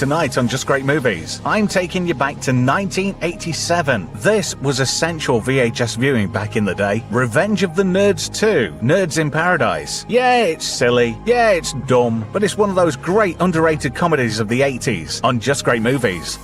Tonight on Just Great Movies, I'm taking you back to 1987. This was essential VHS viewing back in the day. Revenge of the Nerds 2, Nerds in Paradise. Yeah, it's silly. Yeah, it's dumb. But it's one of those great underrated comedies of the 80s on Just Great Movies.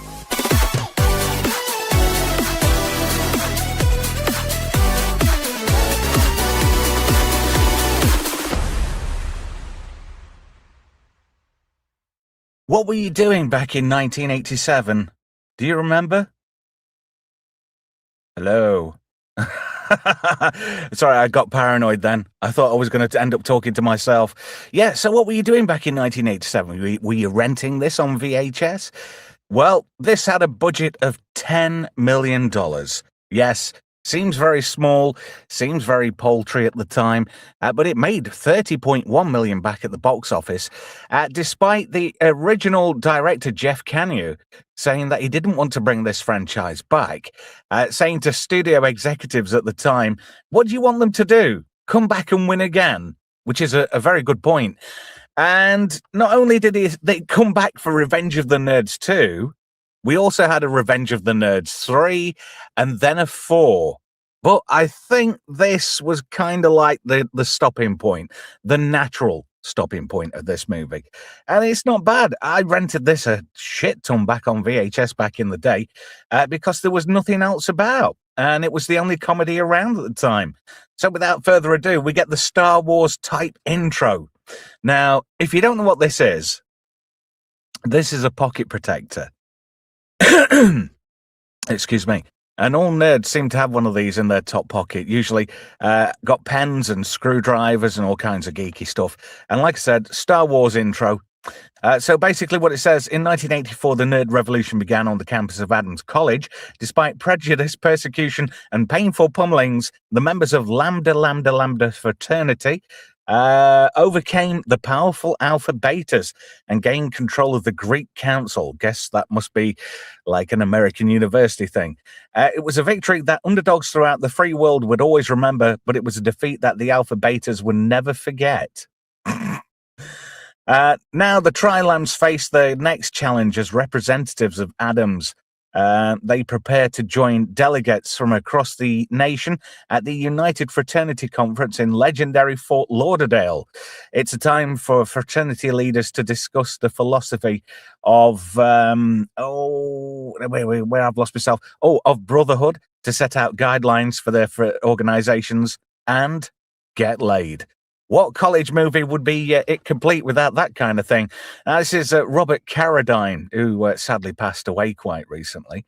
What were you doing back in 1987? Do you remember? Hello? Sorry, I got paranoid then. I thought I was going to end up talking to myself. Yeah, so what were you doing back in 1987? Were you renting this on VHS? Well, this had a budget of $10 million. Yes. Seems very small, seems very paltry at the time, but it made $30.1 million back at the box office, despite the original director, Jeff Kanu, saying that he didn't want to bring this franchise back, saying to studio executives at the time, what do you want them to do? Come back and win again? Which is a very good point. And not only did they come back for Revenge of the Nerds 2, we also had a Revenge of the Nerds 3 and then a 4. But I think this was kind of like the stopping point, the natural stopping point of this movie. And it's not bad. I rented this a shit ton back on VHS back in the day because there was nothing else about. And it was the only comedy around at the time. So without further ado, we get the Star Wars type intro. Now, if you don't know what this is a pocket protector. Excuse me. And all nerds seem to have one of these in their top pocket, usually got pens and screwdrivers and all kinds of geeky stuff. And like I said, Star Wars intro. So basically what it says, in 1984, the nerd revolution began on the campus of Adams College. Despite prejudice, persecution, and painful pummelings, the members of Lambda Lambda Lambda fraternity overcame the powerful Alpha Betas and gained control of the Greek Council. Guess that must be like an American university thing. It was a victory that underdogs throughout the free world would always remember, but it was a defeat that the Alpha Betas would never forget. Now the Tri-Lambs face their next challenge as representatives of Adams. They prepare to join delegates from across the nation at the United Fraternity Conference in legendary Fort Lauderdale. It's a time for fraternity leaders to discuss the philosophy of, where I've lost myself. Of brotherhood, to set out guidelines for their organizations and get laid. What college movie would be it complete without that kind of thing? This is Robert Carradine, who sadly passed away quite recently.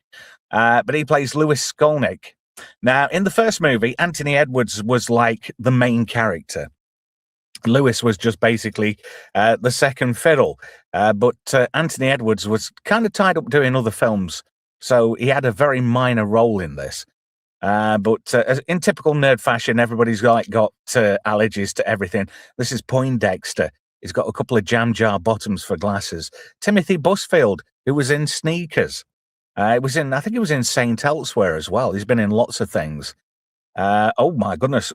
But he plays Louis Skolnick. Now, in the first movie, Anthony Edwards was like the main character. Louis was just basically the second fiddle. But Anthony Edwards was kind of tied up doing other films. So he had a very minor role in this. But in typical nerd fashion, everybody's got allergies to everything. This is Poindexter. He's got a couple of jam jar bottoms for glasses. Timothy Busfield, who was in Sneakers. I think he was in Saint Elsewhere as well. He's been in lots of things. Oh my goodness.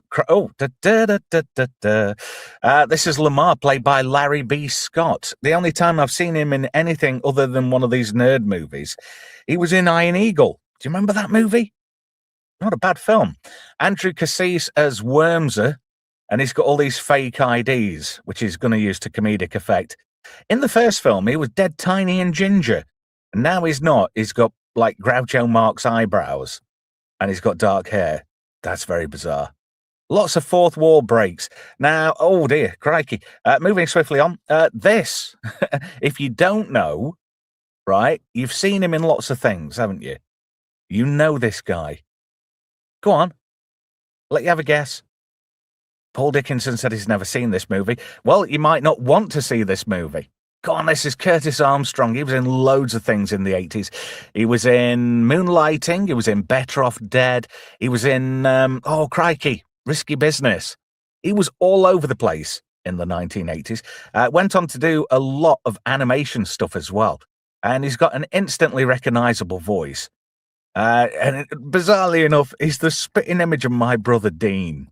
This is Lamar, played by Larry B. Scott. The only time I've seen him in anything other than one of these nerd movies, he was in Iron Eagle. Do you remember that movie? Not a bad film. Andrew Cassis as Wormser, and he's got all these fake IDs, which he's going to use to comedic effect. In the first film, he was dead tiny and ginger, and now he's not. He's got, like, Groucho Marx eyebrows, and he's got dark hair. That's very bizarre. Lots of fourth wall breaks. Now, oh dear, crikey. Moving swiftly on. This, if you don't know, right, you've seen him in lots of things, haven't you? You know this guy. Go on. Let you have a guess. Paul Dickinson said he's never seen this movie. Well, you might not want to see this movie. Go on, this is Curtis Armstrong. He was in loads of things in the 80s. He was in Moonlighting. He was in Better Off Dead. He was in, Risky Business. He was all over the place in the 1980s. Went on to do a lot of animation stuff as well. And he's got an instantly recognizable voice. Bizarrely enough, he's the spitting image of my brother Dean.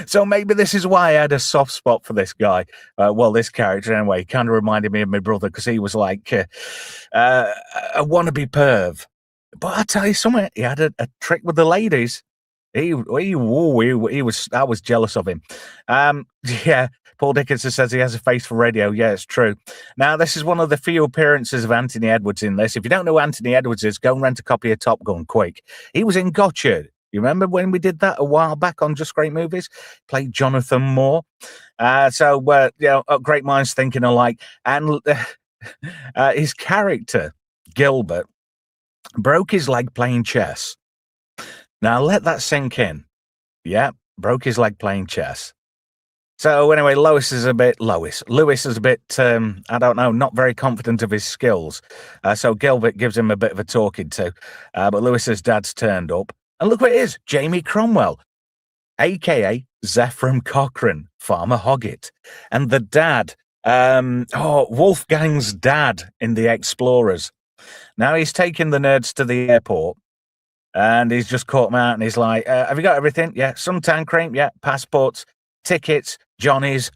So maybe this is why I had a soft spot for this guy. Well, this character anyway. He kind of reminded me of my brother because he was like a wannabe perv. But I tell you something, he had a trick with the ladies. He was. I was jealous of him. Yeah. Paul Dickinson says he has a face for radio. Yeah, it's true. Now, this is one of the few appearances of Anthony Edwards in this. If you don't know who Anthony Edwards is, go and rent a copy of Top Gun quick. He was in Gotcha. You remember when we did that a while back on Just Great Movies? Played Jonathan Moore. Great minds thinking alike. And his character, Gilbert, broke his leg playing chess. Now, let that sink in. Yeah, broke his leg playing chess. So anyway, Lewis is a bit, I don't know, not very confident of his skills. So Gilbert gives him a bit of a talking to. But Lewis's dad's turned up. And look what it is, Jamie Cromwell, a.k.a. Zephram Cochrane, Farmer Hoggett. And the dad, Wolfgang's dad in The Explorers. Now he's taking the nerds to the airport. And he's just caught them out and he's like, have you got everything? Yeah, suntan cream? Yeah, passports, tickets, Johnny's.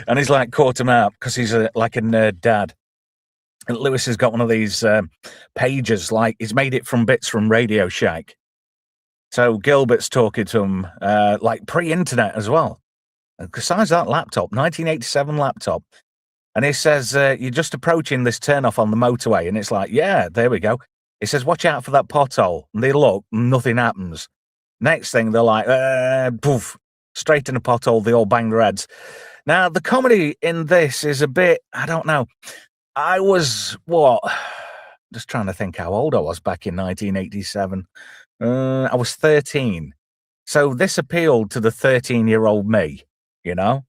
And he's like caught him out because he's like a nerd dad. And Lewis has got one of these pages, like he's made it from bits from Radio Shack. So Gilbert's talking to him like pre-internet as well. Besides that laptop, 1987 laptop. And he says, you're just approaching this turnoff on the motorway. And it's like, yeah, there we go. He says, watch out for that pothole. And they look, nothing happens. Next thing, they're like, poof, straight in a pothole. They all bang their heads. Now, the comedy in this is a bit, I don't know. I was, just trying to think how old I was back in 1987. I was 13. So this appealed to the 13-year-old me, you know?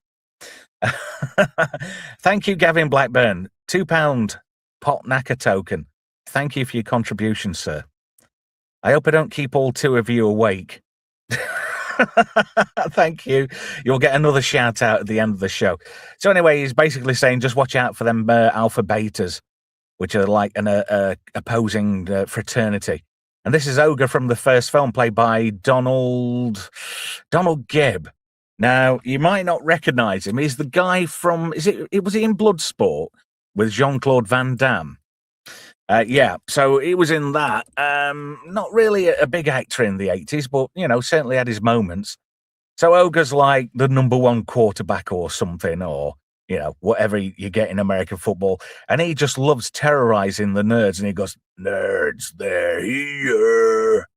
Thank you, Gavin Blackburn. £2 pot knacker token. Thank you for your contribution, sir. I hope I don't keep all two of you awake. Thank you. You'll get another shout out at the end of the show. So anyway, he's basically saying just watch out for them alpha betas, which are like an opposing fraternity. And this is Ogre from the first film, played by Donald Gibb. Now, you might not recognize him. He's the guy from, was he in Bloodsport with Jean-Claude Van Damme? Yeah, so he was in that. Not really a big actor in the 80s, but, certainly had his moments. So Ogre's like the number one quarterback or something, or, whatever you get in American football. And he just loves terrorizing the nerds. And he goes, nerds, they're here.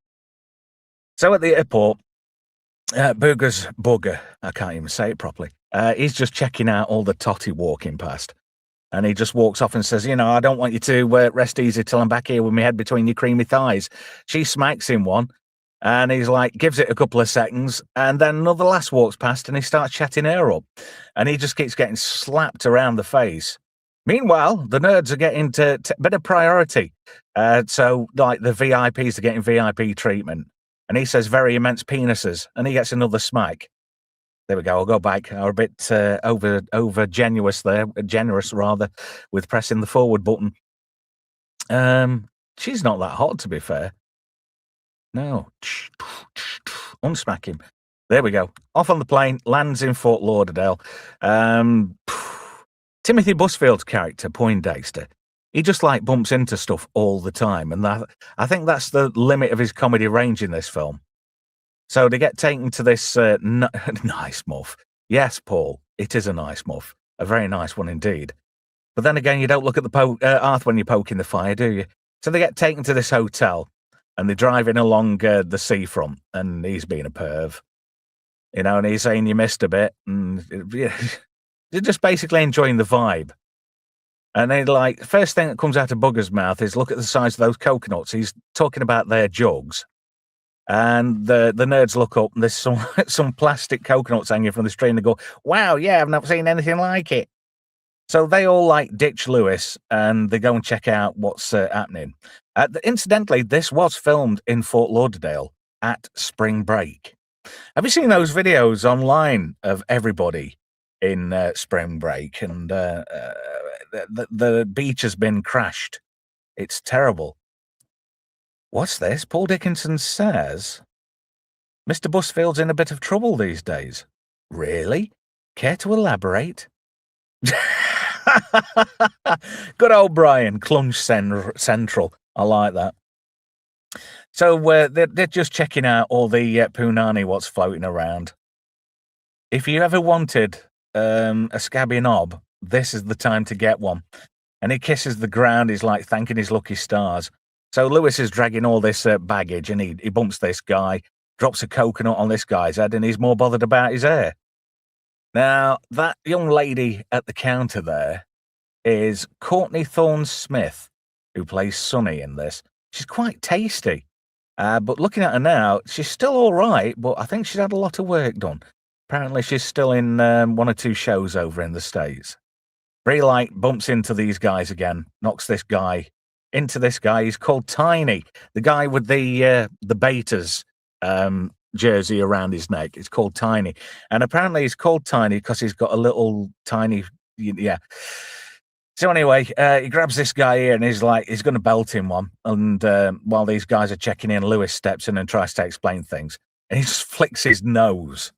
So at the airport, Booger, I can't even say it properly. He's just checking out all the totty walking past. And he just walks off and says, I don't want you to rest easy till I'm back here with my head between your creamy thighs. She smacks him one. And he's like, gives it a couple of seconds. And then another lass walks past and he starts chatting her up. And he just keeps getting slapped around the face. Meanwhile, the nerds are getting to bit of priority. So, like, the VIPs are getting VIP treatment. And he says very immense penises. And he gets another smack. There we go. I'll go back. I'm a bit over generous rather, with pressing the forward button. She's not that hot, to be fair. No. Unsmack him. There we go. Off on the plane, lands in Fort Lauderdale. Timothy Busfield's character, Poindexter, he just like bumps into stuff all the time. And I think that's the limit of his comedy range in this film. So they get taken to this nice muff. Yes, Paul, it is a nice muff. A very nice one indeed. But then again, you don't look at the hearth when you're poking the fire, do you? So they get taken to this hotel and they're driving along the seafront and he's being a perv. And he's saying you missed a bit. And they're just basically enjoying the vibe. And they first thing that comes out of Bugger's mouth is look at the size of those coconuts. He's talking about their jugs. And the nerds look up and there's some plastic coconuts hanging from the tree and they go, wow, yeah, I've not seen anything like it. So they all ditch Lewis and they go and check out what's happening. Incidentally, this was filmed in Fort Lauderdale at spring break. Have you seen those videos online of everybody in spring break? And the beach has been crashed. It's terrible. What's this? Paul Dickinson says, Mr. Busfield's in a bit of trouble these days. Really? Care to elaborate? Good old Brian, Clunge Central. I like that. So they're just checking out all the punani what's floating around. If you ever wanted a scabby knob, this is the time to get one. And he kisses the ground. He's like thanking his lucky stars. So Lewis is dragging all this baggage, and he bumps this guy, drops a coconut on this guy's head, and he's more bothered about his hair. Now, that young lady at the counter there is Courtney Thorne-Smith, who plays Sunny in this. She's quite tasty. But looking at her now, she's still all right, but I think she's had a lot of work done. Apparently, she's still in 1 or 2 shows over in the States. Brie Light bumps into these guys again, knocks this guy into this guy. He's called Tiny, the guy with the Betas jersey around his neck. It's called Tiny. And apparently he's called Tiny because he's got a little tiny, yeah. So anyway, he grabs this guy here and he's like, he's going to belt him one. And while these guys are checking in, Lewis steps in and tries to explain things. And he just flicks his nose.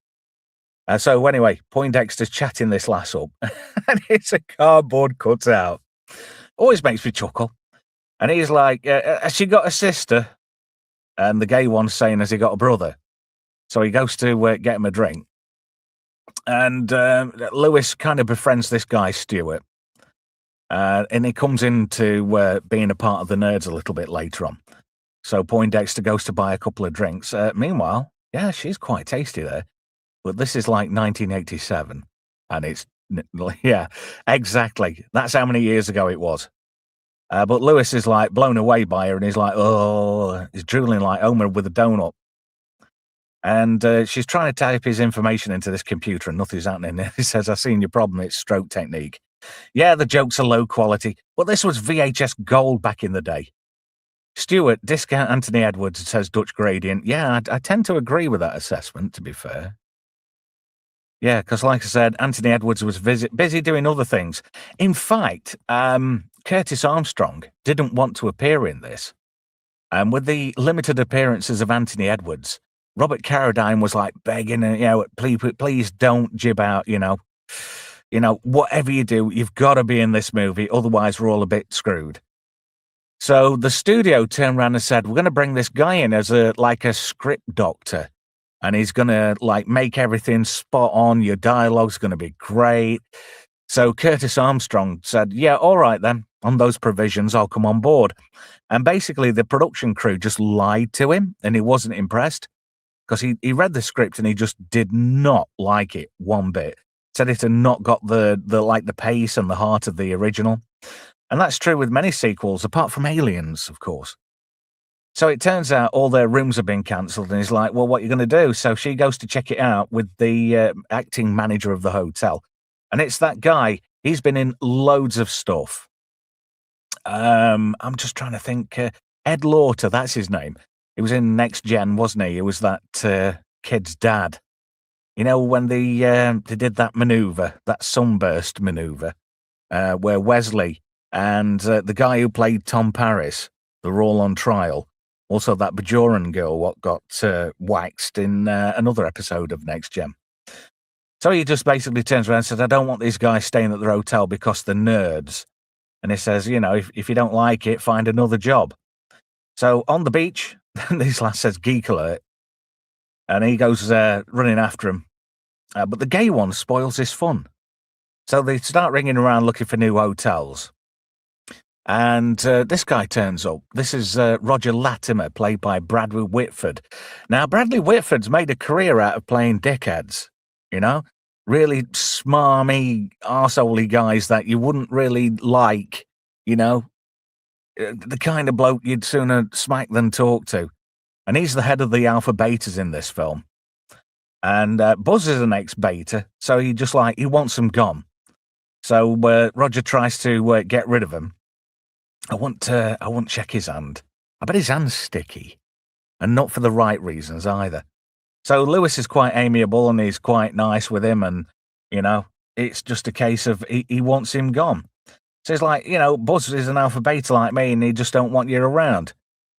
So anyway, Poindexter's chatting this lass up. And it's a cardboard cutout. Always makes me chuckle. And he's like, has she got a sister? And the gay one's saying, has he got a brother? So he goes to get him a drink. And Lewis kind of befriends this guy, Stuart. And he comes into being a part of the nerds a little bit later on. So Poindexter goes to buy a couple of drinks. Meanwhile, yeah, she's quite tasty there. But this is like 1987. And it's, yeah, exactly. That's how many years ago it was. But Lewis is like blown away by her and he's like, oh, he's drooling like Homer with a donut. And she's trying to type his information into this computer and nothing's happening. He says, I've seen your problem. It's stroke technique. Yeah, the jokes are low quality, but this was VHS gold back in the day. Stuart, discount Anthony Edwards, says Dutch Gradient. Yeah, I tend to agree with that assessment, to be fair. Yeah, because like I said, Anthony Edwards was busy doing other things. In fact, Curtis Armstrong didn't want to appear in this. And with the limited appearances of Anthony Edwards, Robert Carradine was like begging, please don't jib out, whatever you do, you've got to be in this movie, otherwise we're all a bit screwed. So the studio turned around and said, we're going to bring this guy in as a script doctor, and he's going to make everything spot on. Your dialogue's going to be great. So Curtis Armstrong said, yeah, all right then, on those provisions, I'll come on board. And basically the production crew just lied to him and he wasn't impressed because he read the script and he just did not like it one bit. Said it had not got the pace and the heart of the original. And that's true with many sequels, apart from Aliens, of course. So it turns out all their rooms have been cancelled, and he's like, well, what are you going to do? So she goes to check it out with the acting manager of the hotel. And it's that guy. He's been in loads of stuff. I'm just trying to think. Ed Lauter, that's his name. He was in Next Gen, wasn't he? He was that kid's dad. You know, when they did that manoeuvre, that sunburst manoeuvre, where Wesley and the guy who played Tom Paris, they were all on trial. Also, that Bajoran girl what got waxed in another episode of Next Gen. So he just basically turns around and says, I don't want these guys staying at the hotel because they're nerds. And he says, if you don't like it, find another job. So on the beach, this last says geek alert. And he goes running after him. But the gay one spoils his fun. So they start ringing around looking for new hotels. And this guy turns up. This is Roger Latimer, played by Bradley Whitford. Now, Bradley Whitford's made a career out of playing dickheads, really smarmy, arseholey guys that you wouldn't really like, the kind of bloke you'd sooner smack than talk to. And he's the head of the Alpha Betas in this film. And Buzz is an ex-beta, so he wants them gone. So Roger tries to get rid of him. I want to check his hand. I bet his hand's sticky, and not for the right reasons either. So Lewis is quite amiable and he's quite nice with him, and it's just a case of he wants him gone. So he's like, Buzz is an alpha beta like me, and he just don't want you around.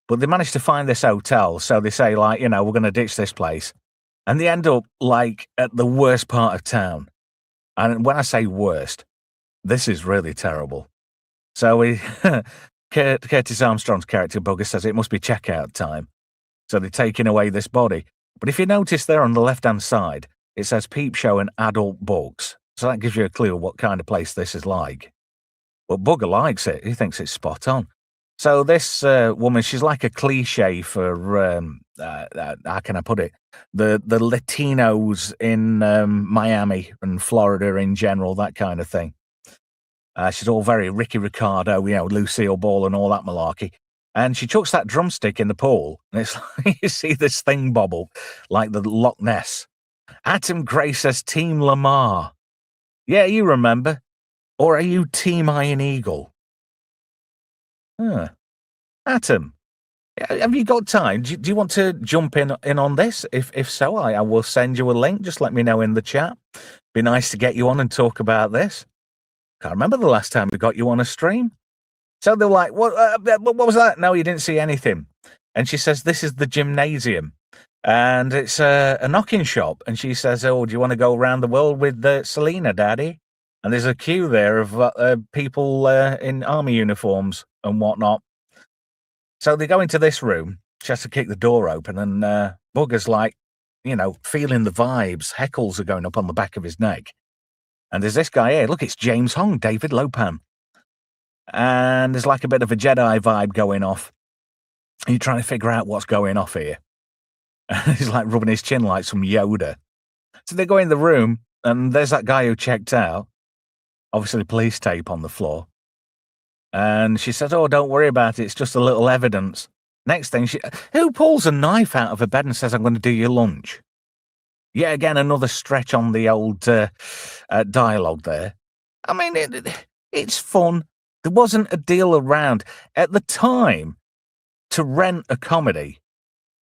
But they manage to find this hotel, so they say, like, we're going to ditch this place. And they end up, like, at the worst part of town. And when I say worst, this is really terrible. So Curtis Armstrong's character, Bugger, says it must be checkout time. So they're taking away this body. But if you notice there on the left-hand side, it says Peep Show and Adult Bugs. So that gives you a clue what kind of place this is like. But Bugger likes it. He thinks it's spot on. So this woman, she's like a cliche for, how can I put it? The Latinos in Miami and Florida in general, that kind of thing. She's all very Ricky Ricardo, Lucille Ball and all that malarkey. And she chucks that drumstick in the pool, and it's like you see this thing bobble, like the Loch Ness. Atom Gray says Team Lamar. Yeah, you remember. Or are you Team Iron Eagle? Atom, have you got time? Do you want to jump in on this? If so, I will send you a link. Just let me know in the chat. Be nice to get you on and talk about this. Can't remember the last time we got you on a stream. So they're like, what was that? No, you didn't see anything. And she says, this is the gymnasium. And it's a knocking shop. And she says, oh, do you want to go around the world with Selena, Daddy? And there's a queue there of people in army uniforms and whatnot. So they go into this room. She has to kick the door open. And Bugger's like, feeling the vibes. Heckles are going up on the back of his neck. And there's this guy here. Look, it's James Hong, David Lopan. And there's like a bit of a Jedi vibe going off. And you're trying to figure out what's going off here. And he's like rubbing his chin like some Yoda. So they go in the room, and there's that guy who checked out. Obviously, police tape on the floor. And she says, oh, don't worry about it. It's just a little evidence. Next thing, who pulls a knife out of her bed and says, I'm going to do your lunch? Yet again, another stretch on the old dialogue there. I mean, it's fun. There wasn't a deal around. At the time, to rent a comedy,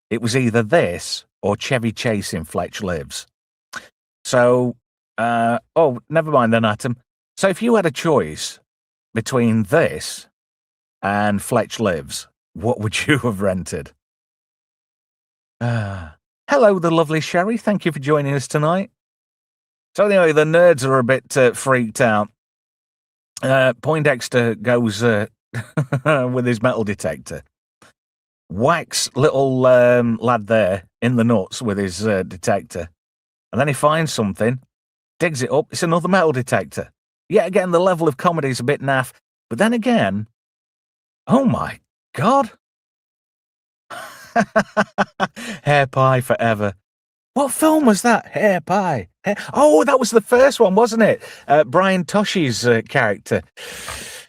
it was either this or Chevy Chase in Fletch Lives. So, never mind then, Atom. So if you had a choice between this and Fletch Lives, what would you have rented? Hello, the lovely Sherry. Thank you for joining us tonight. So anyway, the nerds are a bit freaked out. Poindexter goes with his metal detector. Whacks little lad there in the nuts with his detector. And then he finds something, digs it up. It's another metal detector. Yet again, the level of comedy is a bit naff. But then again, oh my God. Hair Pie forever. What film was that? Hair Pie. Oh, that was the first one, wasn't it? Brian Toshi's character.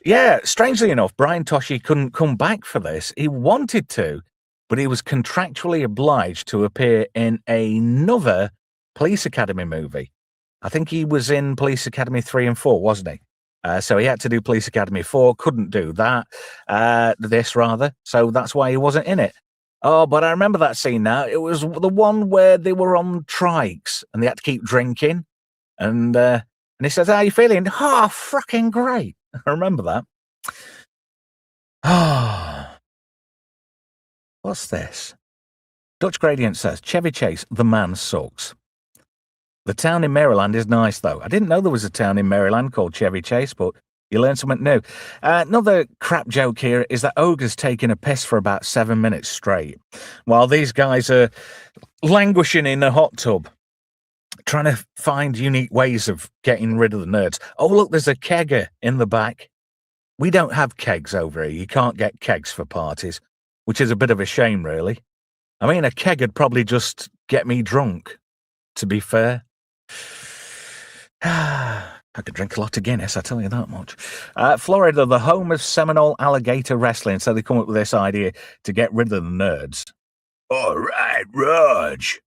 Yeah, strangely enough, Brian Toshi couldn't come back for this. He wanted to, but he was contractually obliged to appear in another Police Academy movie. I think he was in Police Academy 3 and 4, wasn't he? So he had to do Police Academy 4, couldn't do that, this rather, so that's why he wasn't in it. Oh, but I remember that scene now. It was the one where they were on trikes and they had to keep drinking. And he says, how are you feeling? Oh, fucking great. I remember that. Ah, what's this? Dutch Gradient says, Chevy Chase, the man sucks. The town in Maryland is nice, though. I didn't know there was a town in Maryland called Chevy Chase, but you learn something new. Another crap joke here is that Ogre's taking a piss for about 7 minutes straight, while these guys are languishing in a hot tub, trying to find unique ways of getting rid of the nerds. Oh, look, there's a kegger in the back. We don't have kegs over here. You can't get kegs for parties, which is a bit of a shame, really. I mean, a keg would probably just get me drunk, to be fair. I could drink a lot of Guinness, I tell you that much. Florida, the home of Seminole alligator wrestling. So they come up with this idea to get rid of the nerds. All right, Raj.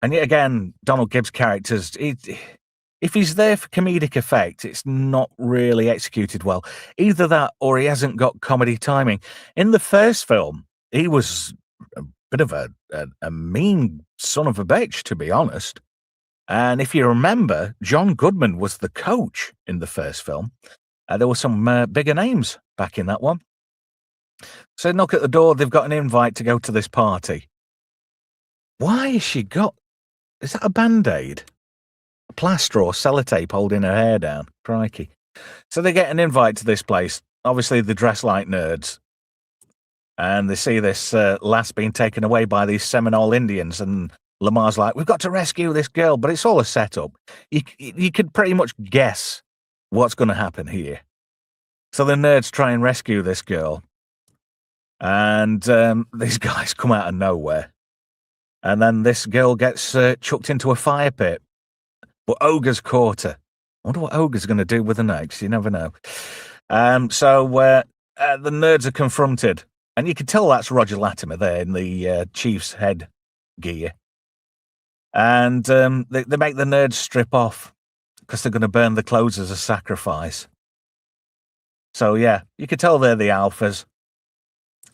And yet again, Donald Gibbs' characters, if he's there for comedic effect, it's not really executed well. Either that or he hasn't got comedy timing. In the first film, he was a bit of a mean son of a bitch, to be honest. And if you remember, John Goodman was the coach in the first film. There were some bigger names back in that one. So knock at the door, they've got an invite to go to this party. Why has she got... Is that a Band-Aid? A plaster or sellotape holding her hair down? Crikey. So they get an invite to this place. Obviously, they dress like nerds. And they see this lass being taken away by these Seminole Indians. And Lamar's like, we've got to rescue this girl. But it's all a setup. You could pretty much guess what's going to happen here. So the nerds try and rescue this girl. And these guys come out of nowhere. And then this girl gets chucked into a fire pit. But Ogre's caught her. I wonder what Ogre's going to do with her next. You never know. So the nerds are confronted. And you can tell that's Roger Latimer there in the Chief's head gear. And they make the nerds strip off because they're going to burn the clothes as a sacrifice. So, yeah, you can tell they're the alphas.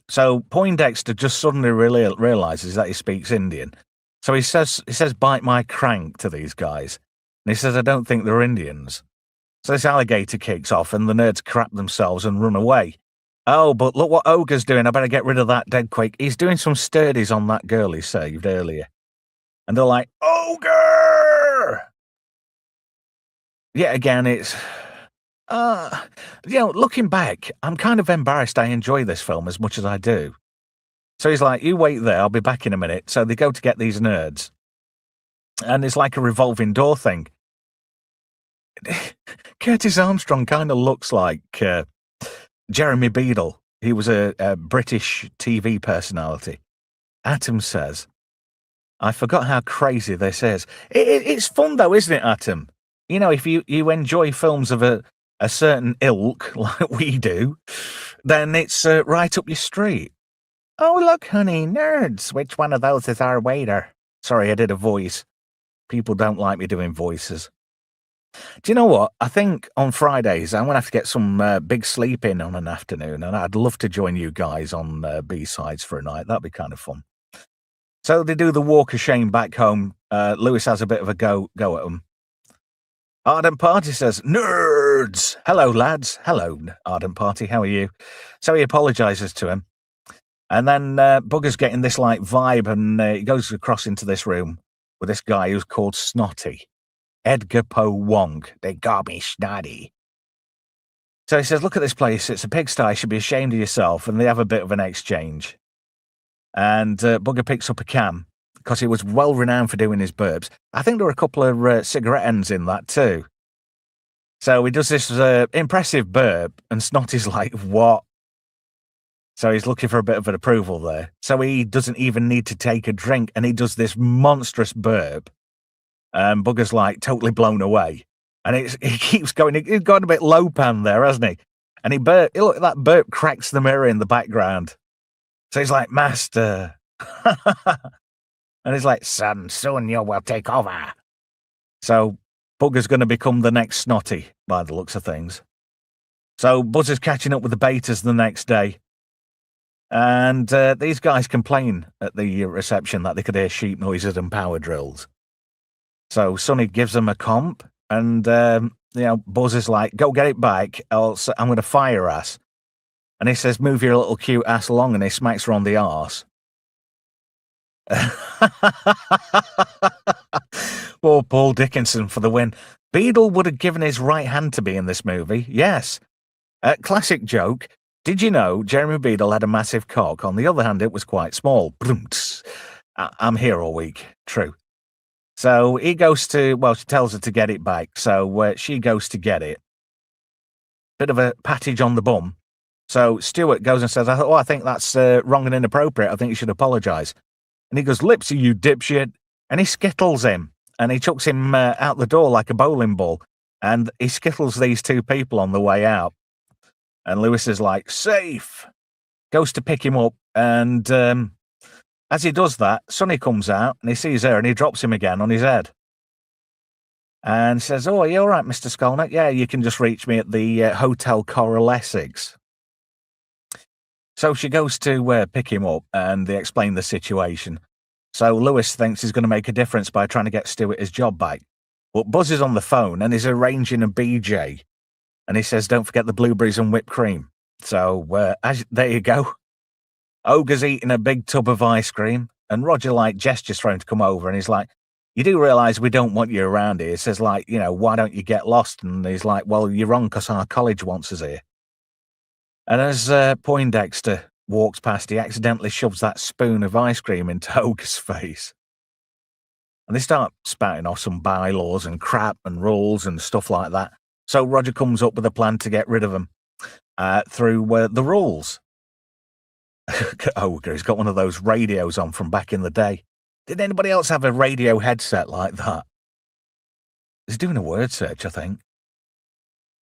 So Poindexter just suddenly realizes that he speaks Indian. So he says, bite my crank to these guys. And he says, I don't think they're Indians. So this alligator kicks off and the nerds crap themselves and run away. Oh, but look what Ogre's doing. I better get rid of that dead quick. He's doing some sturdies on that girl he saved earlier. And they're like, Ogre! Yet again, it's... looking back, I'm kind of embarrassed I enjoy this film as much as I do. So he's like, you wait there, I'll be back in a minute. So they go to get these nerds. And it's like a revolving door thing. Curtis Armstrong kind of looks like Jeremy Beadle. He was a British TV personality. Atom says, I forgot how crazy this is. It's fun though, isn't it, Atom? You know, if you enjoy films of a certain ilk, like we do, then it's right up your street. Oh, look, honey, nerds. Which one of those is our waiter? Sorry, I did a voice. People don't like me doing voices. Do you know what? I think on Fridays, I'm going to have to get some big sleep in on an afternoon, and I'd love to join you guys on B-sides for a night. That'd be kind of fun. So they do the walk of shame back home. Lewis has a bit of a go at them. Ardent Party says, nerds! Hello, lads. Hello, Ardent Party. How are you? So he apologizes to him. And then Bugger's getting this like vibe, and he goes across into this room with this guy who's called Snotty. Edgar Poe Wong. They got me snotty. So he says, look at this place. It's a pigsty. You should be ashamed of yourself. And they have a bit of an exchange. And Bugger picks up a can because he was well renowned for doing his burps. I think there were a couple of cigarette ends in that too. So he does this impressive burp, and Snotty's like, what? So he's looking for a bit of an approval there. So he doesn't even need to take a drink, and he does this monstrous burp. And Bugger's like totally blown away. And he keeps going. He's got a bit low pan there, hasn't he? And look, that burp cracks the mirror in the background. So he's like, Master. And he's like, son, soon you will take over. So Bugger's going to become the next Snotty, by the looks of things. So Buzz is catching up with the betas the next day. And these guys complain at the reception that they could hear sheep noises and power drills. So Sonny gives them a comp, and Buzz is like, go get it back, else I'm going to fire ass. And he says, move your little cute ass along, and he smacks her on the arse. Poor Paul Dickinson for the win. Beadle would have given his right hand to be in this movie, yes. Classic joke. Did you know Jeremy Beadle had a massive cock? On the other hand, it was quite small. I'm here all week. True. So he goes to, she tells her to get it back. So she goes to get it. Bit of a pattage on the bum. So Stuart goes and says, I think that's wrong and inappropriate. I think you should apologise. And he goes, Lipsy, you dipshit. And he skittles him. And he chucks him out the door like a bowling ball. And he skittles these two people on the way out. And Lewis is like, safe. Goes to pick him up. And as he does that, Sonny comes out and he sees her and he drops him again on his head. And says, oh, are you all right, Mr. Skolnick? Yeah, you can just reach me at the Hotel Coral Essex. So she goes to pick him up and they explain the situation. So Lewis thinks he's going to make a difference by trying to get Stuart his job back. But Buzz is on the phone and he's arranging a BJ. And he says, don't forget the blueberries and whipped cream. So there you go. Ogre's eating a big tub of ice cream, and Roger gestures for him to come over, and he's like, "You do realise we don't want you around here." He says, why don't you get lost? And he's like, "Well, you're wrong, because our college wants us here." And as Poindexter walks past, he accidentally shoves that spoon of ice cream into Ogre's face. And they start spouting off some bylaws and crap and rules and stuff like that. So Roger comes up with a plan to get rid of them through the rules. Ogre, he's got one of those radios on from back in the day. Did anybody else have a radio headset like that? He's doing a word search, I think.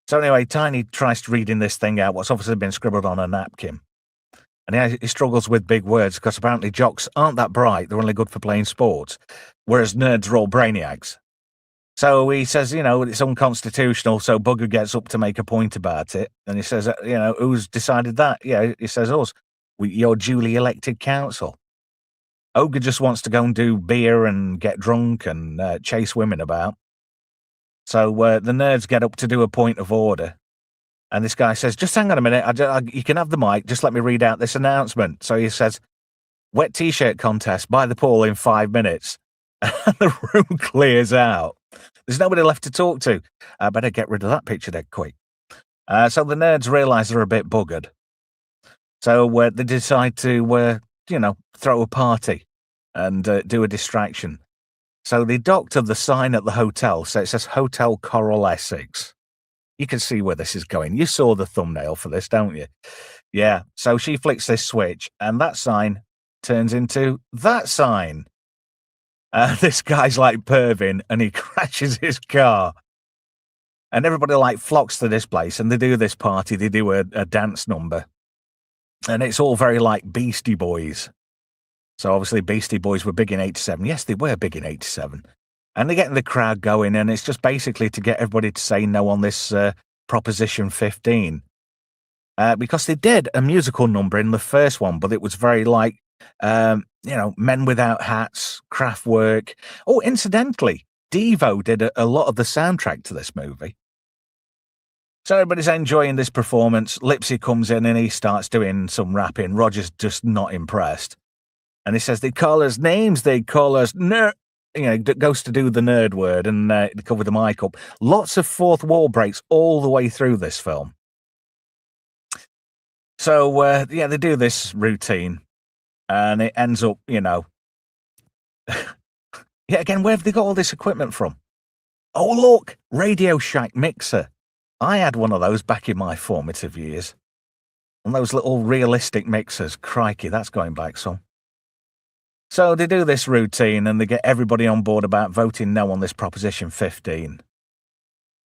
So anyway, Tiny tries reading this thing out, what's obviously been scribbled on a napkin. And he struggles with big words because apparently jocks aren't that bright. They're only good for playing sports, whereas nerds are all brainiacs. So he says, it's unconstitutional, so Bugger gets up to make a point about it. And he says, who's decided that? Yeah, he says, us. Your duly elected council. Ogre just wants to go and do beer and get drunk and chase women about. So the nerds get up to do a point of order. And this guy says, just hang on a minute, you can have the mic, just let me read out this announcement. So he says, wet t-shirt contest by the pool in 5 minutes. And the room clears out. There's nobody left to talk to. I better get rid of that picture dead quick. So the nerds realise they're a bit buggered. So they decide to, throw a party and do a distraction. So they doctor the sign at the hotel. So it says Hotel Coral Essex. You can see where this is going. You saw the thumbnail for this, don't you? Yeah. So she flicks this switch and that sign turns into that sign. This guy's perving and he crashes his car. And everybody flocks to this place and they do this party. They do a dance number. And it's all very Beastie Boys. So obviously Beastie Boys were big in 87. Yes, they were big in 87. And they're getting the crowd going, and it's just basically to get everybody to say no on this Proposition 15. Because they did a musical number in the first one, but it was very men without hats, craft work. Oh, incidentally, Devo did a lot of the soundtrack to this movie. So everybody's enjoying this performance. Lipsy comes in and he starts doing some rapping. Roger's just not impressed. And he says, they call us names, they call us nerd. Goes to do the nerd word and cover the mic up. Lots of fourth wall breaks all the way through this film. So, they do this routine. And it ends up, again, where have they got all this equipment from? Oh, look, Radio Shack mixer. I had one of those back in my formative years. And those little realistic mixers. Crikey, that's going back some. So they do this routine and they get everybody on board about voting no on this Proposition 15.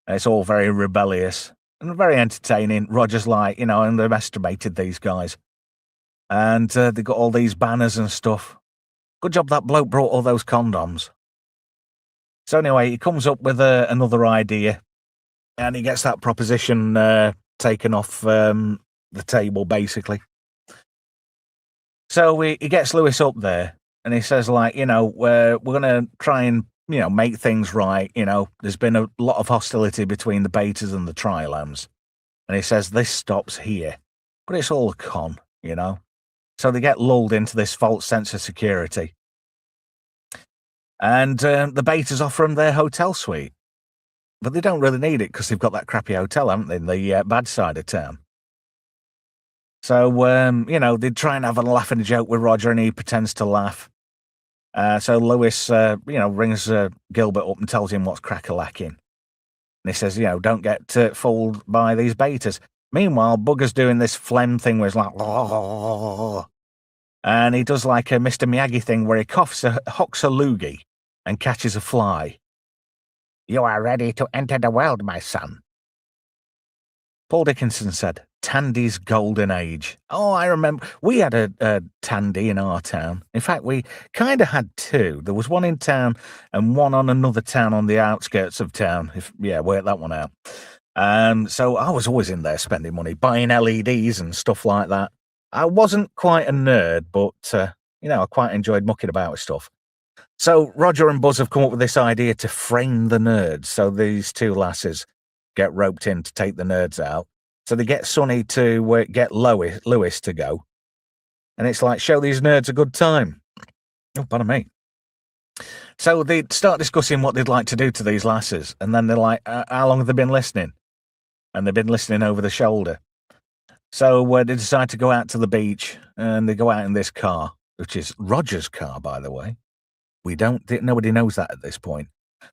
And it's all very rebellious and very entertaining. Roger's underestimated these guys. And they got all these banners and stuff. Good job that bloke brought all those condoms. So anyway, he comes up with another idea. And he gets that proposition taken off the table, basically. So he gets Lewis up there, and he says, we're going to try and, make things right. There's been a lot of hostility between the betas and the Trilams. And he says, this stops here. But it's all a con, So they get lulled into this false sense of security. And the betas offer them their hotel suite. But they don't really need it because they've got that crappy hotel, haven't they, in the bad side of town. So, they try and have a laugh and a joke with Roger, and he pretends to laugh. So Lewis, rings Gilbert up and tells him what's crack-a-lacking. And he says, don't get fooled by these betas. Meanwhile, Bugger's doing this phlegm thing where he's like, oh. And he does a Mr. Miyagi thing where he hocks a loogie and catches a fly. You are ready to enter the world, my son. Paul Dickinson said, Tandy's golden age. Oh, I remember. We had a Tandy in our town. In fact, we kind of had two. There was one in town and one on another town on the outskirts of town. Work that one out. So I was always in there spending money, buying LEDs and stuff like that. I wasn't quite a nerd, but, I quite enjoyed mucking about with stuff. So Roger and Buzz have come up with this idea to frame the nerds. So these two lasses get roped in to take the nerds out. So they get Sonny to get Lewis to go. And it's like, show these nerds a good time. Oh, pardon me. So they start discussing what they'd like to do to these lasses. And then they're like, how long have they been listening? And they've been listening over the shoulder. So they decide to go out to the beach, and they go out in this car, which is Roger's car, by the way. Nobody knows that at this point.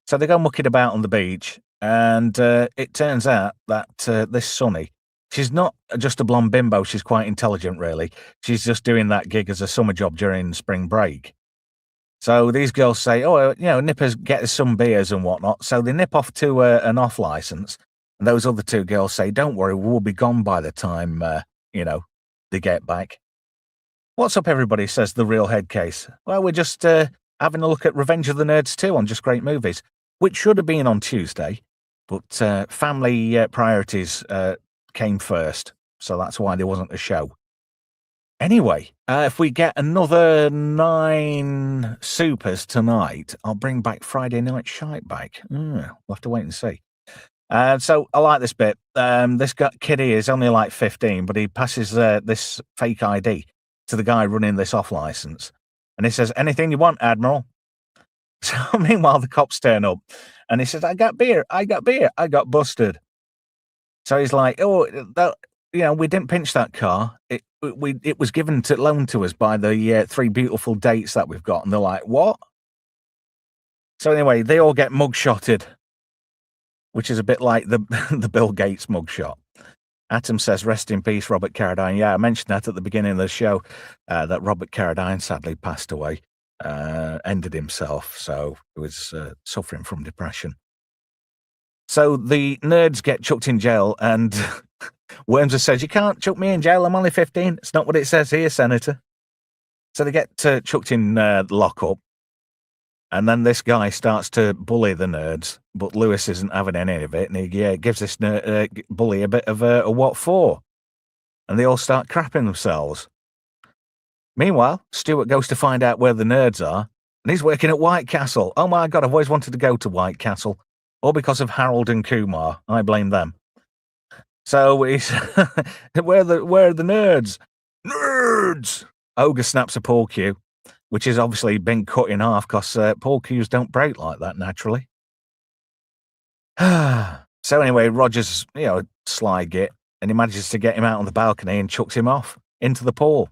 So they go mucking about on the beach, and it turns out that this Sonny, she's not just a blonde bimbo, she's quite intelligent, really. She's just doing that gig as a summer job during spring break. So these girls say, nip us, get us some beers and whatnot. So they nip off to an off license. And those other two girls say, don't worry, we'll be gone by the time, they get back. What's up, everybody, says the real head case. Well, we're just having a look at Revenge of the Nerds 2 on Just Great Movies, which should have been on Tuesday, but family priorities came first, so that's why there wasn't a show. Anyway, if we get another 9 supers tonight, I'll bring back Friday Night Shite back. We'll have to wait and see. So I like this bit. This kiddie is only like 15, but he passes this fake ID to the guy running this off license. And he says, anything you want, Admiral. So meanwhile, the cops turn up and he says, I got beer, I got busted. So he's like, we didn't pinch that car. It was loaned to us by the 3 beautiful dates that we've got. And they're like, what? So anyway, they all get mugshotted, which is a bit like the Bill Gates mugshot. Atom says, rest in peace, Robert Carradine. Yeah, I mentioned that at the beginning of the show, that Robert Carradine sadly passed away, ended himself, so he was suffering from depression. So the nerds get chucked in jail, and Wormser says, you can't chuck me in jail, I'm only 15. It's not what it says here, Senator. So they get chucked in lockup, and then this guy starts to bully the nerds, but Lewis isn't having any of it, and he gives this bully a bit of a what for, and they all start crapping themselves. Meanwhile, Stuart goes to find out where the nerds are, and he's working at White Castle. Oh my God, I've always wanted to go to White Castle, all because of Harold and Kumar. I blame them. So he's, where are the nerds? Nerds! Ogre snaps a Paul Q, which has obviously been cut in half because Paul Qs don't break like that naturally. So anyway, Roger's, sly git, and he manages to get him out on the balcony and chucks him off into the pool.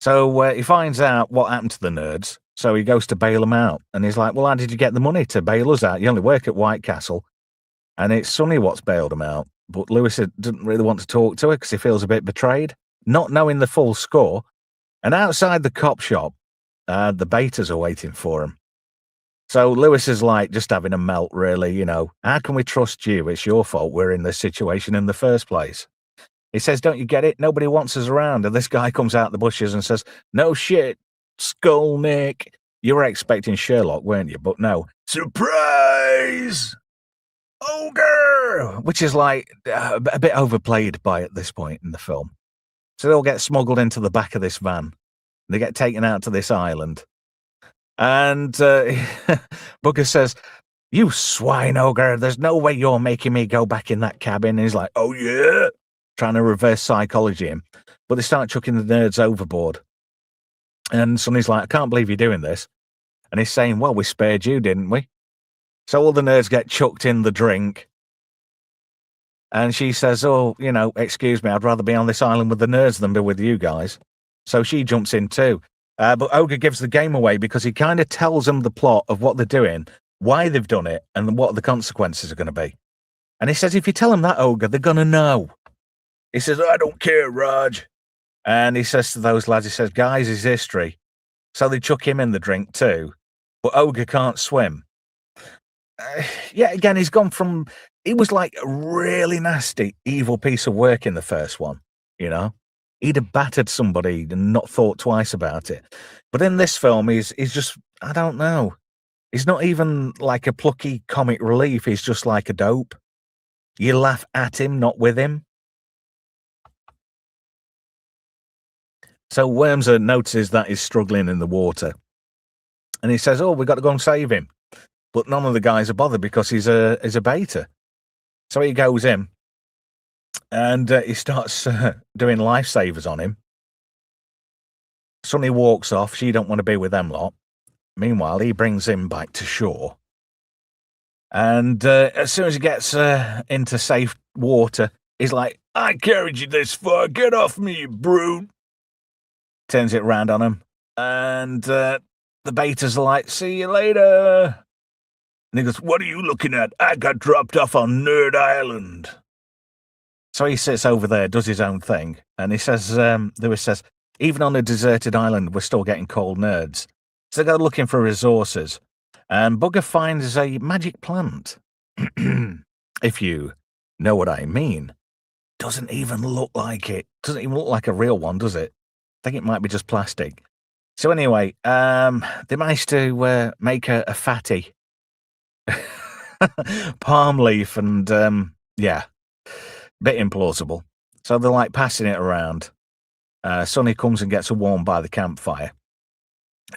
So he finds out what happened to the nerds, so he goes to bail them out. And he's like, well, how did you get the money to bail us out? You only work at White Castle. And it's Sonny what's bailed him out. But Lewis doesn't really want to talk to her because he feels a bit betrayed, not knowing the full score. And outside the cop shop, the betas are waiting for him. So Lewis is like just having a melt, really, How can we trust you? It's your fault we're in this situation in the first place. He says, don't you get it? Nobody wants us around. And this guy comes out the bushes and says, no shit, Skolnick. You were expecting Sherlock, weren't you? But no. Surprise! Ogre! Which is like a bit overplayed by at this point in the film. So they'll get smuggled into the back of this van. They get taken out to this island. And Booker says, you swine, Ogre, there's no way you're making me go back in that cabin. And he's like, oh yeah, trying to reverse psychology him. But they start chucking the nerds overboard. And Sonny's like, I can't believe you're doing this. And he's saying, well, we spared you, didn't we? So all the nerds get chucked in the drink. And she says, oh, excuse me, I'd rather be on this island with the nerds than be with you guys. So she jumps in too. But Ogre gives the game away because he kind of tells them the plot of what they're doing, why they've done it, and what the consequences are going to be. And he says, if you tell them that, Ogre, they're going to know. He says, I don't care, Raj. And he says to those lads, he says, guys, it's history. So they chuck him in the drink too. But Ogre can't swim. Again, he's gone from... He was like a really nasty, evil piece of work in the first one, He'd have battered somebody and not thought twice about it. But in this film, he's just... I don't know. He's not even like a plucky comic relief. He's just like a dope. You laugh at him, not with him. So Wormser notices that he's struggling in the water. And he says, oh, we've got to go and save him. But none of the guys are bothered because he's a beta. So he goes in. and he starts doing lifesavers on him. Sonny walks off. She don't want to be with them lot. Meanwhile, he brings him back to shore. And as soon as he gets into safe water, he's like, I carried you this far. Get off me, you brute. Turns it round on him. And the betas are like, see you later. And he goes, what are you looking at? I got dropped off on Nerd Island. So he sits over there, does his own thing. And he says, Lewis says, even on a deserted island, we're still getting cold nerds. So they go looking for resources. And Bugger finds a magic plant. If you know what I mean. Doesn't even look like it. Doesn't even look like a real one, does it? I think it might be just plastic. So anyway, they managed to make a fatty. Palm leaf and, yeah, bit implausible. So they're like passing it around. Sonny comes and gets a warm by the campfire.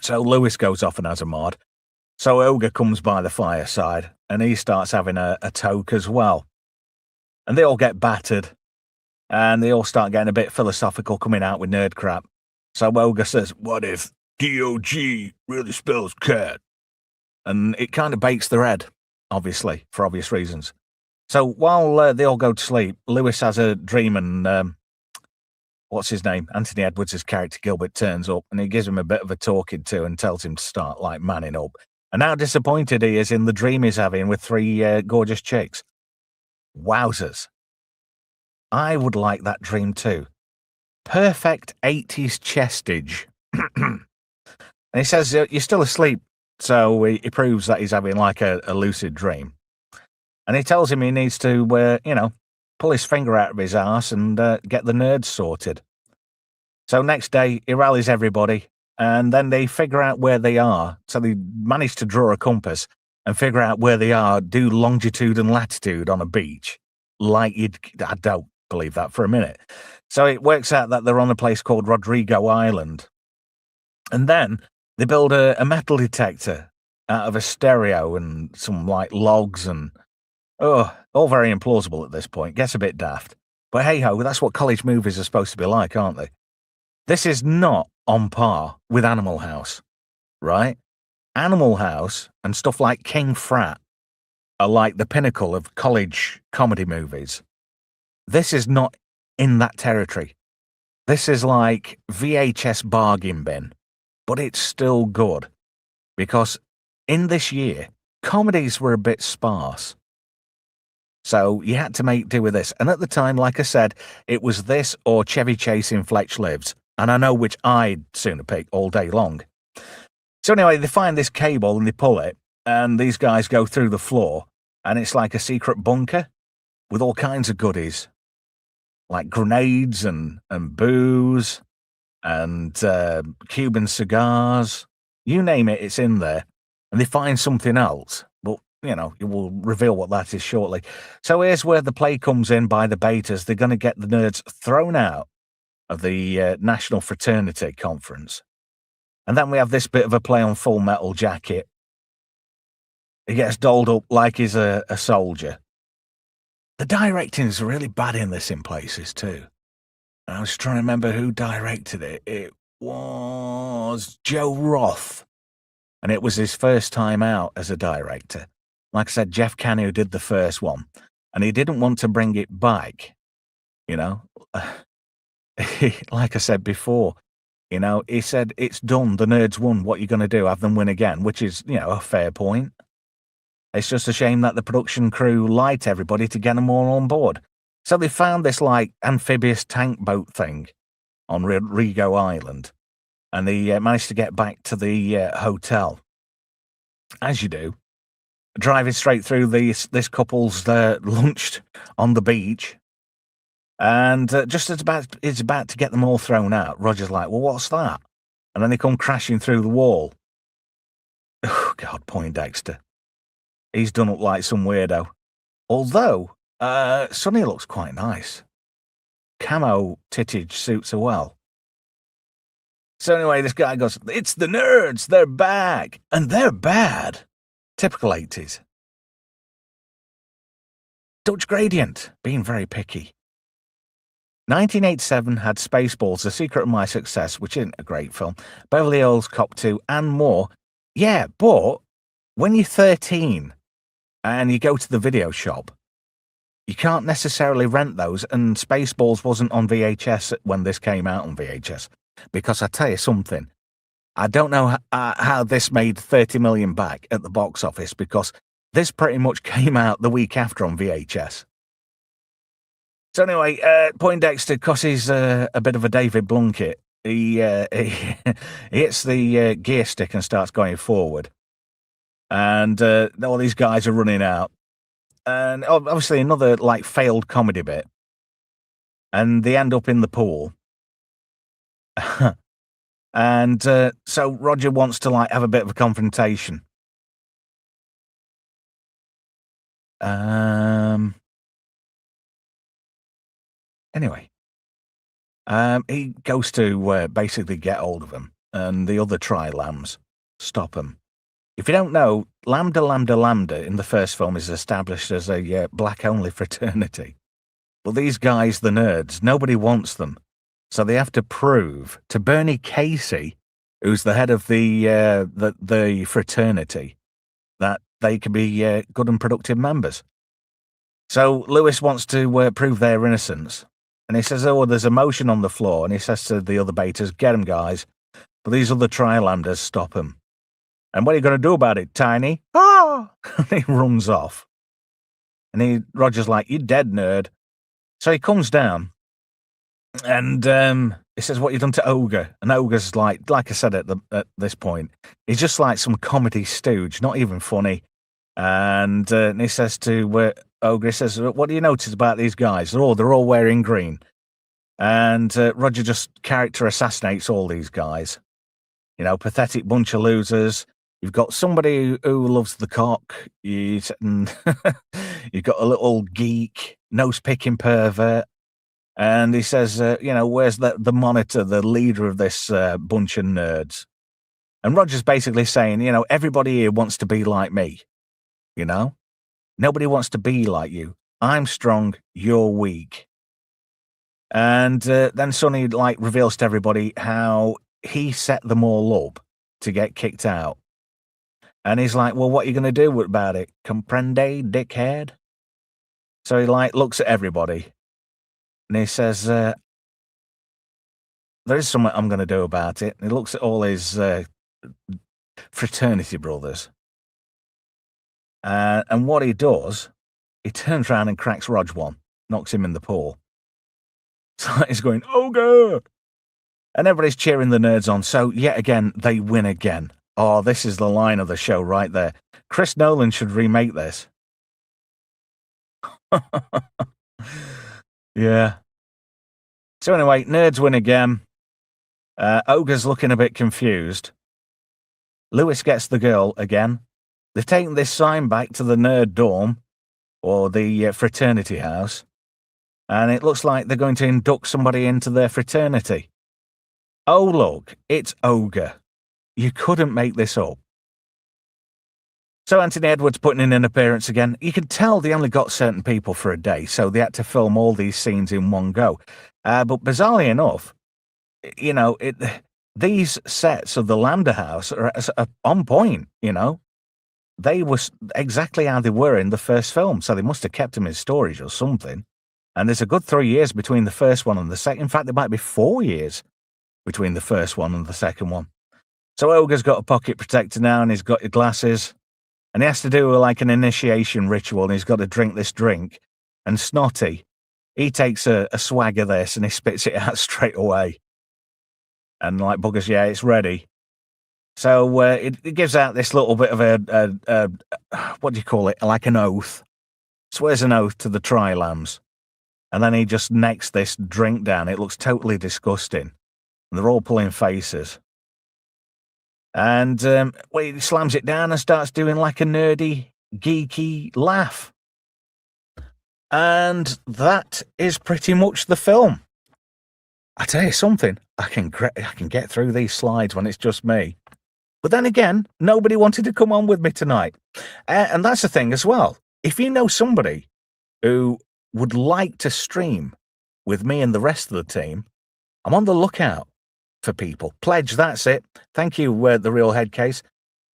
So Lewis goes off and has a mod. So Ogre comes by the fireside and he starts having a toke as well. And they all get battered and they all start getting a bit philosophical, coming out with nerd crap. So Ogre says, what if D-O-G really spells cat? And it kind of bakes their head, obviously, for obvious reasons. So while they all go to sleep, Lewis has a dream and, what's his name? Anthony Edwards' character Gilbert turns up and he gives him a bit of a talking to and tells him to start, like, manning up. And how disappointed he is in the dream he's having with 3 gorgeous chicks. Wowzers. I would like that dream too. Perfect 80s chestage. And he says, you're still asleep. So he proves that he's having like a lucid dream. And he tells him he needs to, pull his finger out of his arse and get the nerds sorted. So next day, he rallies everybody, and then they figure out where they are. So they manage to draw a compass and figure out where they are, do longitude and latitude on a beach. I don't believe that for a minute. So it works out that they're on a place called Rodrigo Island. And then they build a metal detector out of a stereo and some like logs and, all very implausible at this point. Gets a bit daft. But hey-ho, that's what college movies are supposed to be like, aren't they? This is not on par with Animal House, right? Animal House and stuff like King Frat are like the pinnacle of college comedy movies. This is not in that territory. This is like VHS bargain bin, but it's still good. Because in this year, comedies were a bit sparse. So you had to make do with this. And at the time, like I said, it was this or Chevy Chase in Fletch Lives. And I know which I'd sooner pick all day long. So anyway, they find this cable and they pull it. And these guys go through the floor. And it's like a secret bunker with all kinds of goodies. Like grenades and booze and Cuban cigars. You name it, it's in there. And they find something else. But you will reveal what that is shortly. So here's where the play comes in by the betas. They're going to get the nerds thrown out of the National Fraternity Conference. And then we have this bit of a play on Full Metal Jacket. He gets dolled up like he's a soldier. The directing is really bad in this in places too. And I was trying to remember who directed it. It was Joe Roth. And it was his first time out as a director. Like I said, Jeff Canu did the first one. And he didn't want to bring it back. Like I said before, he said, it's done. The nerds won. What are you going to do? Have them win again? Which is, a fair point. It's just a shame that the production crew lied to everybody to get them all on board. So they found this, like, amphibious tank boat thing on Rodrigo Island. And they managed to get back to the hotel. As you do. Driving straight through this couple's lunched on the beach. And just as it's about to get them all thrown out, Roger's like, well, what's that? And then they come crashing through the wall. Oh, God, Poindexter. He's done up like some weirdo. Although, Sonny looks quite nice. Camo tittage suits her well. So anyway, this guy goes, it's the nerds, they're back. And they're bad. Typical 80s. Dutch Gradient, being very picky. 1987 had Spaceballs, The Secret of My Success, which isn't a great film, Beverly Hills Cop 2, and more. Yeah, but when you're 13 and you go to the video shop, you can't necessarily rent those, and Spaceballs wasn't on VHS when this came out on VHS. Because I tell you something, I don't know how this made 30 million back at the box office, because this pretty much came out the week after on VHS. So anyway, Poindexter, because he's a bit of a David Blunkett, he hits the gear stick and starts going forward. And all these guys are running out. And obviously another, like, failed comedy bit. And they end up in the pool. And so Roger wants to, like, have a bit of a confrontation. Anyway, he goes to basically get hold of him, and the other Tri-Lambs stop him. If you don't know, Lambda Lambda Lambda in the first film is established as a black-only fraternity. But these guys, the nerds, nobody wants them. So they have to prove to Bernie Casey, who's the head of the fraternity, that they can be good and productive members. So Lewis wants to prove their innocence. And he says, oh, there's a motion on the floor. And he says to the other betas, get him, guys. But these other Tri-Lambdas stop him. And what are you going to do about it, Tiny? Ah! And he runs off. And Roger's like, you dead, nerd. So he comes down. And he says, what you done to Ogre? And Ogre's like I said at this point, he's just like some comedy stooge, not even funny. And he says to Ogre, he says, what do you notice about these guys? They're all wearing green. And Roger just character assassinates all these guys. You know, pathetic bunch of losers. You've got somebody who loves the cock. You've got a little geek, nose-picking pervert. And he says, where's the monitor, the leader of this bunch of nerds? And Roger's basically saying, everybody here wants to be like me. Nobody wants to be like you. I'm strong, you're weak. And then Sonny reveals to everybody how he set them all up to get kicked out. And he's like, well, what are you going to do about it? Comprende, dickhead? So he looks at everybody and he says, there is something I'm going to do about it. And he looks at all his fraternity brothers. And what he does, he turns around and cracks Rog one, knocks him in the pool. So he's going, Ogre! And everybody's cheering the nerds on. So yet again, they win again. Oh, this is the line of the show right there. Chris Nolan should remake this. Yeah. So anyway, nerds win again. Ogre's looking a bit confused. Lewis gets the girl again. They've taken this sign back to the nerd dorm, or the fraternity house, and it looks like they're going to induct somebody into their fraternity. Oh, look, it's Ogre. You couldn't make this up. So Anthony Edwards putting in an appearance again. You can tell they only got certain people for a day, so they had to film all these scenes in one go. But bizarrely enough, these sets of the Lambda house are on point, They were exactly how they were in the first film, so they must have kept them in storage or something. And there's a good 3 years between the first one and the second. In fact, there might be 4 years between the first one and the second one. So Ogre's got a pocket protector now, and he's got his glasses, and he has to do an initiation ritual, and he's got to drink this drink. And Snotty, he takes a swag of this, and he spits it out straight away. And buggers, yeah, it's ready. So it gives out this little bit of a what do you call it? Like an oath. Swears an oath to the Tri-Lambs. And then he just necks this drink down. It looks totally disgusting. And they're all pulling faces. And he slams it down and starts doing a nerdy, geeky laugh. And that is pretty much the film. I tell you something, I can get through these slides when it's just me. But then again, nobody wanted to come on with me tonight. And that's the thing as well. If you know somebody who would like to stream with me and the rest of the team. I'm on the lookout for people. Pledge, that's it. Thank you, The Real Headcase.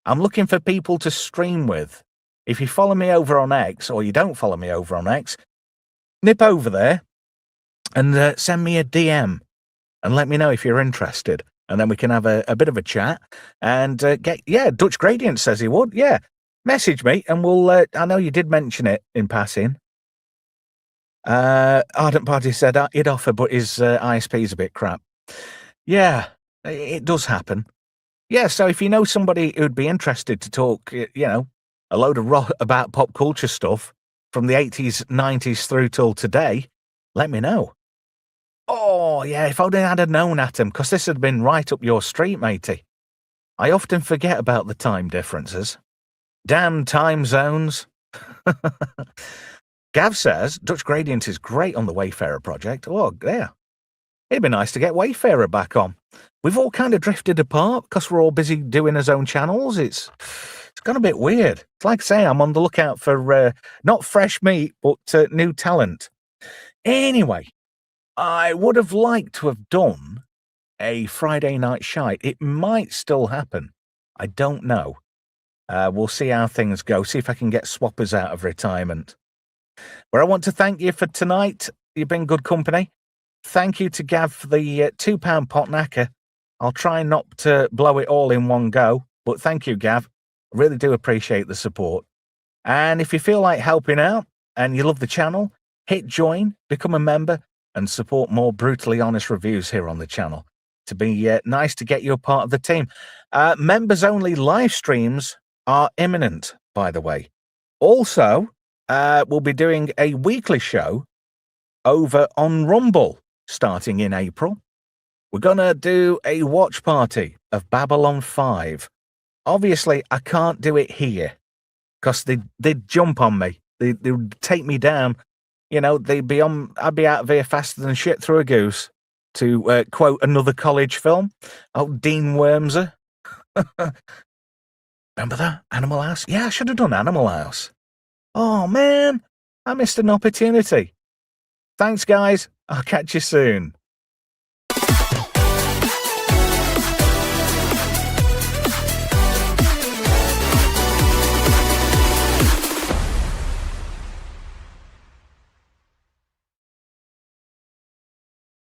I'm looking for people to stream with. If you follow me over on X, or you don't follow me over on X, nip over there and send me a DM and let me know if you're interested. And then we can have a bit of a chat and Dutch Gradient says he would. Yeah, message me and we'll, I know you did mention it in passing. Ardent Party said he'd offer, but his ISP's a bit crap. Yeah, it does happen. Yeah, so if you know somebody who'd be interested to talk, a load of about pop culture stuff from the 80s, 90s through till today, let me know. Oh, yeah, if only I'd have known, Atom, because this had been right up your street, matey. I often forget about the time differences. Damn time zones. Gav says, Dutch Gradient is great on the Wayfarer project. Oh, yeah. It'd be nice to get Wayfarer back on. We've all kind of drifted apart because we're all busy doing our own channels. It's gone a bit weird. It's like I say, I'm on the lookout for not fresh meat, but new talent. Anyway, I would have liked to have done a Friday night shite. It might still happen. I don't know. We'll see how things go. See if I can get swappers out of retirement. But I want to thank you for tonight. You've been good company. Thank you to Gav for the £2 pot knacker. I'll try not to blow it all in one go, but thank you, Gav. I really do appreciate the support. And if you feel like helping out and you love the channel, hit join, become a member, and support more brutally honest reviews here on the channel. To be nice to get you a part of the team. Members-only live streams are imminent, by the way. Also, we'll be doing a weekly show over on Rumble starting in April. We're going to do a watch party of Babylon 5. Obviously, I can't do it here because they'd jump on me. They'd take me down. I'd be out of here faster than shit through a goose, to quote another college film. Oh, Dean Wormser. Remember that? Animal House? Yeah, I should have done Animal House. Oh, man, I missed an opportunity. Thanks, guys. I'll catch you soon.